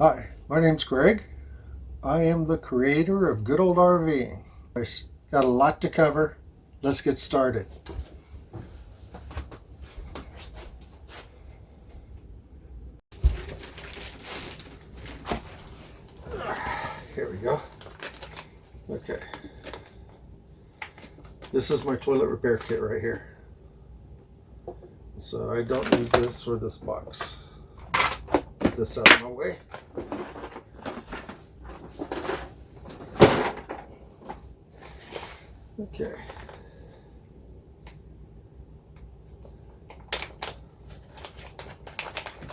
Hi, my name's Greg. I am the creator of Good Old RVing. Got a lot to cover. Let's get started. Here we go. Okay. This is my toilet repair kit right here. So I don't need this or this box. Get this out of my way. Okay.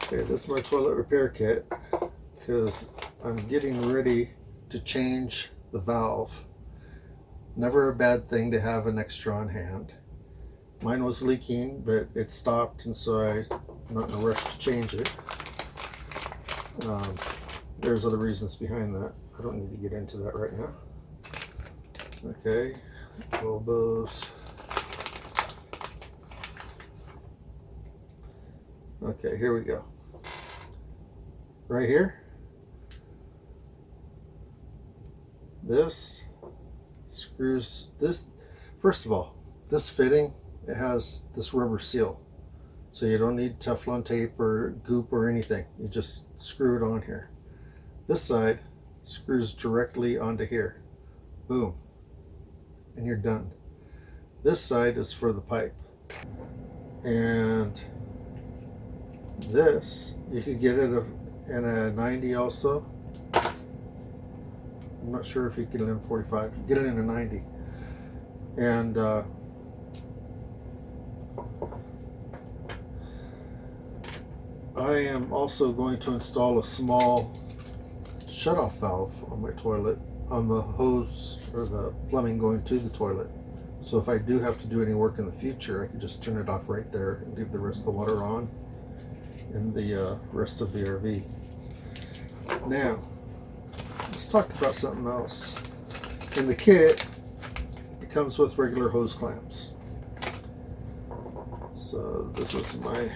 Okay, this is my toilet repair kit because I'm getting ready to change the valve. Never a bad thing to have an extra on hand. Mine was leaking, but it stopped, and so I'm not in a rush to change it. There's other reasons behind that. I don't need to get into that right now. Okay, elbows. Okay, here we go. Right here, this screws this. First of all, this fitting, it has this rubber seal, so you don't need Teflon tape or goop or anything. You just screw it on here. This side screws directly onto here. Boom, and you're done. This side is for the pipe, and this you could get it in a 90 also. I'm not sure if you get it in 45. Get it in a 90. And I am also going to install a small shutoff valve on my toilet, on the hose or the plumbing going to the toilet. So if I do have to do any work in the future, I can just turn it off right there and leave the rest of the water on in the rest of the RV. Now, let's talk about something else. In the kit, it comes with regular hose clamps. So this is my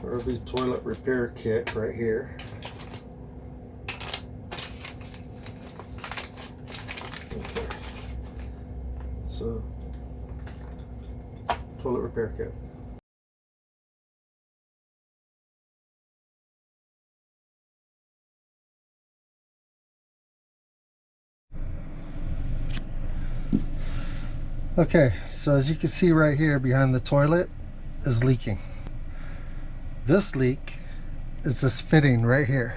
RV toilet repair kit right here. Okay. So, toilet repair kit. Okay, so as you can see right here behind the toilet is leaking. This leak is this fitting right here.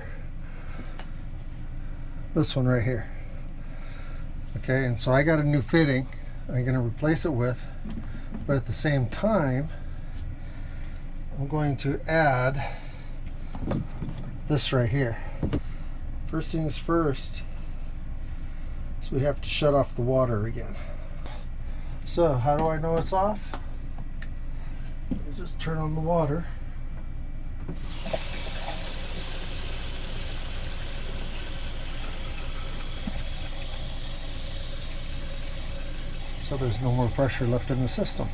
This one right here. Okay, and so I got a new fitting I'm going to replace it with, but at the same time I'm going to add this right here. First things first, so we have to shut off the water again. So how do I know it's off? You just turn on the water. So there's no more pressure left in the system.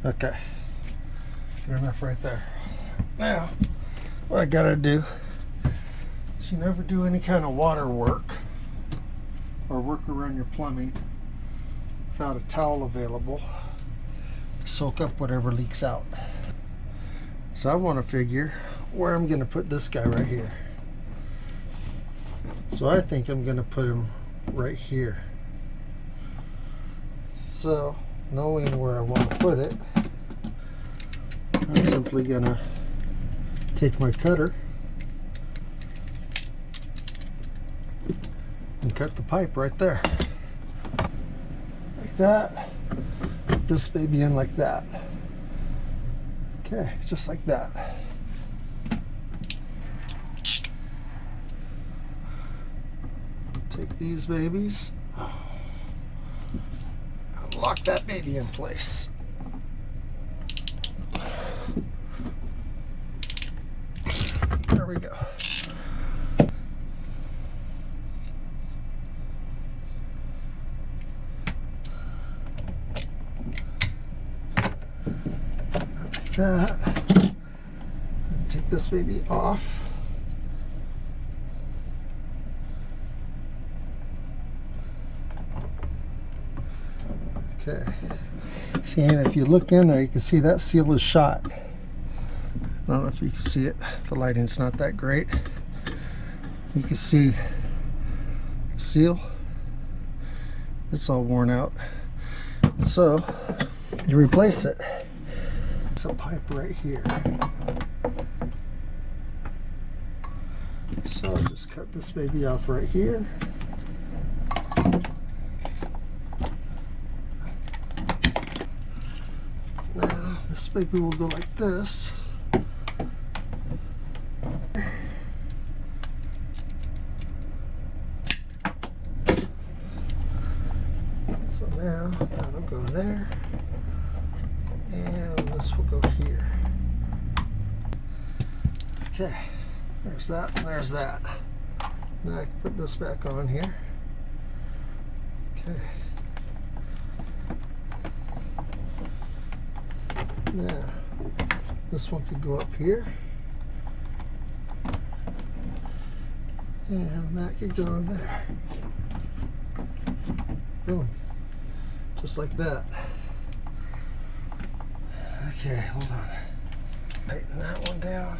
Okay, good enough right there. Now, what I gotta do is, you never do any kind of water work or work around your plumbing without a towel available to soak up whatever leaks out. So I want to figure where I'm going to put this guy right here. So I think I'm going to put him right here. So knowing where I want to put it, I'm simply going to take my cutter and cut the pipe right there. Like that. Put this baby in like that. Okay, just like that. Take these babies, lock that baby in place. we go. Like that. Take this baby off. Okay. See, and if you look in there, you can see that seal is shot. I don't know if you can see it. The lighting's not that great. You can see the seal. It's all worn out. So you replace it. It's a pipe right here. So I'll just cut this baby off right here. Now this baby will go like this. So now that'll go there. And this will go here. Okay, there's that and there's that. Now I can put this back on here. Okay. Now, this one could go up here. And that could go there. Boom. Just like that. Okay, hold on. Tighten that one down.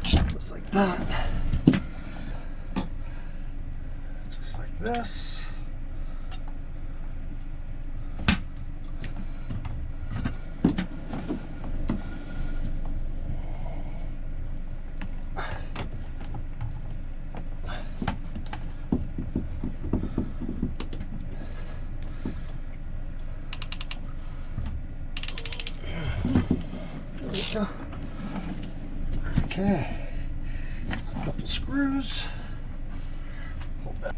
Just like that. Just like this. Okay, a couple screws. Hold that.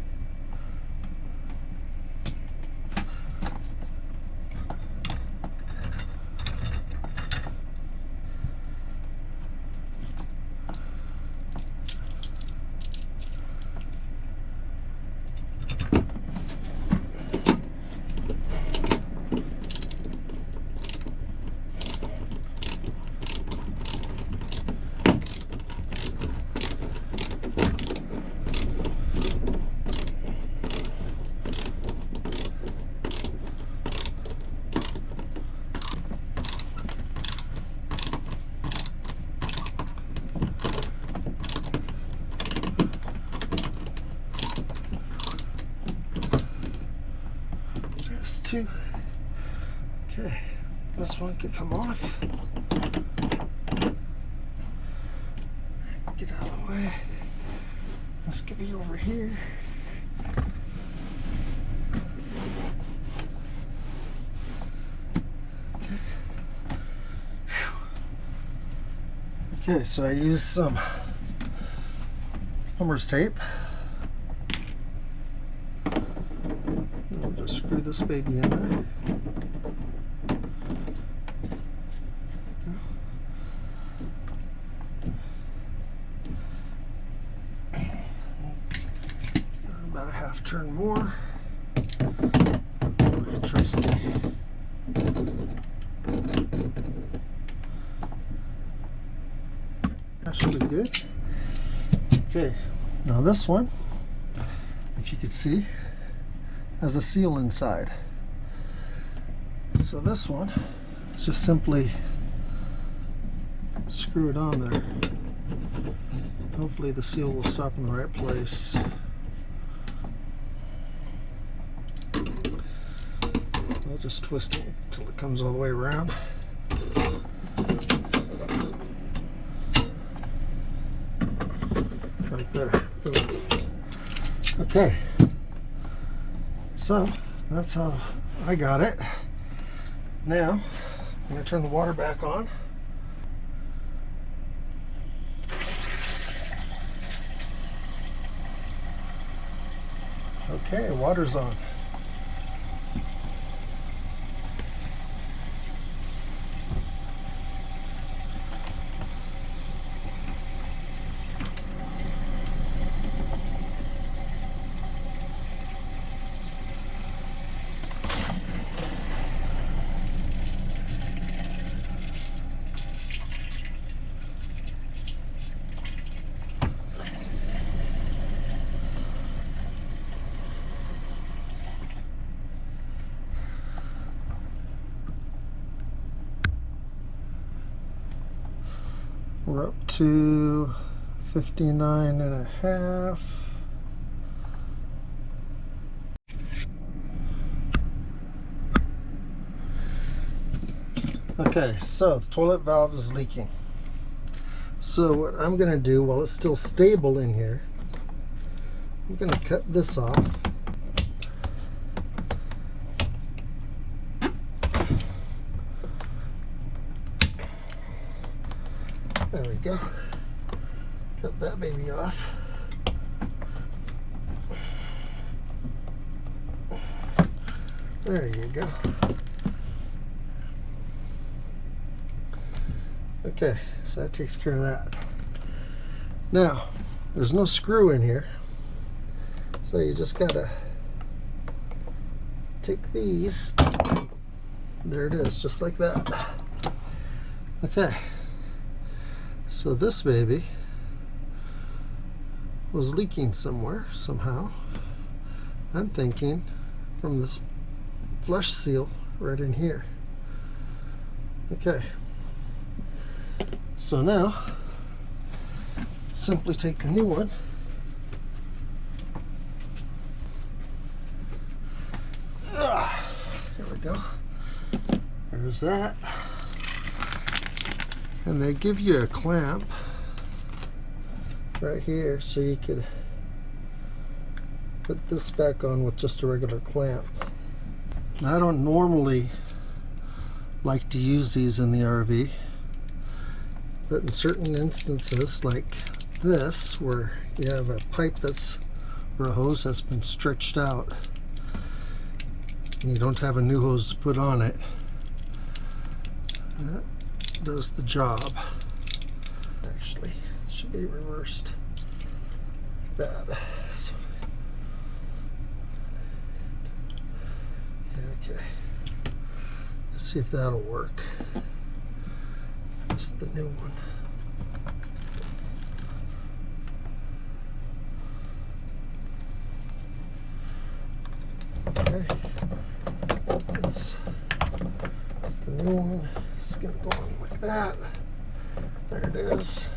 Two. Okay, this one could come off. Get out of the way. This could be over here. Okay. Okay, so I used some plumber's tape. Just screw this baby in there. About a half turn more. Trusty. That should be good. Okay, now this one, if you could see, has a seal inside. So this one is just simply screw it on there. Hopefully the seal will stop in the right place. I'll just twist it until it comes all the way around. Right there. Boom. Okay. So that's how I got it. Now I'm going to turn the water back on. Okay, water's on. We're up to 59.5. Okay, so the toilet valve is leaking. So what I'm going to do while it's still stable in here, I'm going to cut this off. There we go. Cut that baby off. There you go. Okay, so that takes care of that. Now, there's no screw in here, so you just gotta take these. There it is, just like that. Okay, so this baby was leaking somewhere, somehow. I'm thinking from this flush seal right in here. Okay. So now, simply take the new one. Here we go. There's that. And they give you a clamp right here so you could put this back on with just a regular clamp. Now, I don't normally like to use these in the RV. But in certain instances, like this, where you have a pipe that's, or a hose that's been stretched out, and you don't have a new hose to put on it, that does the job. Actually, it should be reversed like that. So, okay, let's see if that'll work. The new one. Okay, that's the new one. It's going to go on like that. There it is.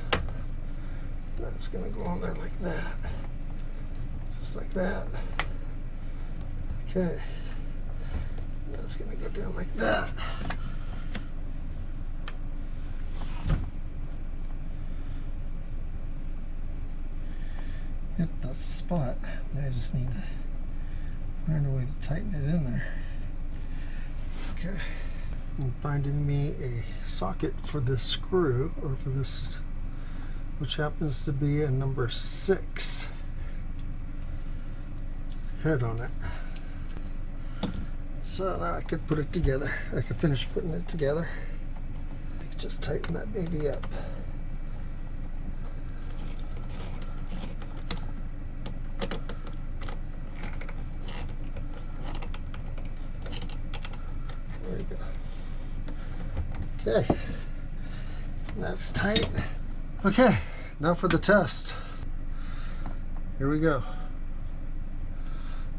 That's going to go on there like that. Just like that. Okay. That's going to go down like that. Yep, that's the spot. Now I just need to find a way to tighten it in there. Okay. I'm finding me a socket for this screw, or for this, which happens to be a number 6 head on it. So now I could put it together. I could finish putting it together. I could just tighten that baby up. There you go. Okay, that's tight. Okay, now for the test. Here we go.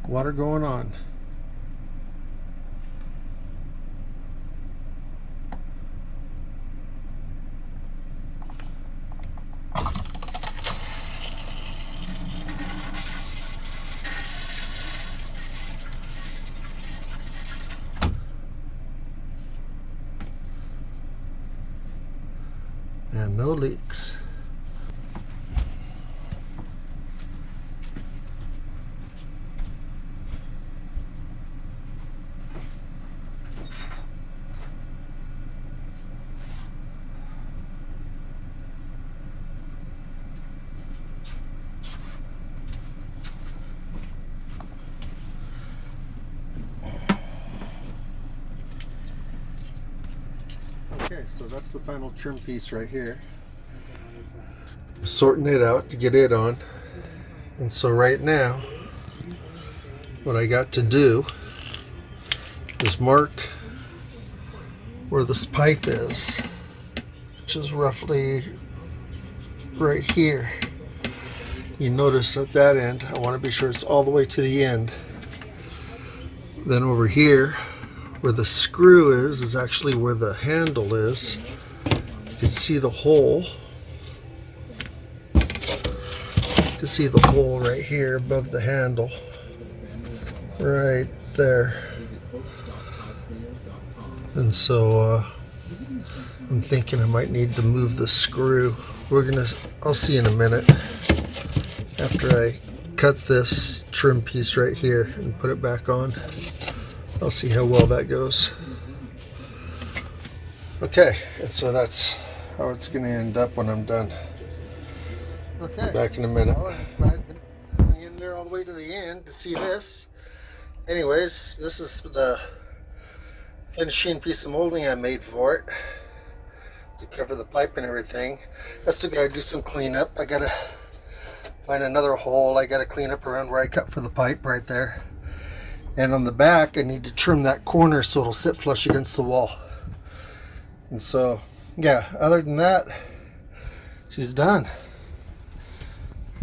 Water going on. And no leaks. Okay, so that's the final trim piece right here. Sorting it out to get it on. And so right now, what I got to do is mark where this pipe is, which is roughly right here. You notice at that end, I want to be sure it's all the way to the end. Then over here, where the screw is actually where the handle is. You can see the hole You can see the hole right here above the handle. Right there. And so I'm thinking I might need to move the screw. I'll see in a minute after I cut this trim piece right here and put it back on. I'll see how well that goes. Okay, and so that's how it's going to end up when I'm done. Okay. Back in a minute. Well, I'm glad to hang in there all the way to the end to see this. Anyways, this is the finishing piece of molding I made for it to cover the pipe and everything. I still gotta do some cleanup. I gotta find another hole I gotta clean up around where I cut for the pipe right there. And on the back I need to trim that corner so it'll sit flush against the wall. And so yeah, other than that, she's done.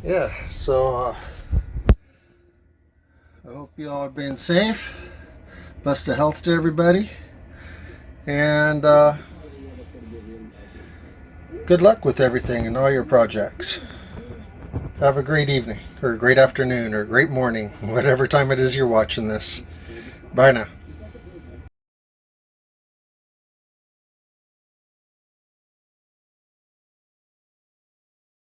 Yeah, so I hope you all are being safe. Best of health to everybody. And good luck with everything and all your projects. Have a great evening, or a great afternoon, or a great morning, whatever time it is you're watching this. Bye now.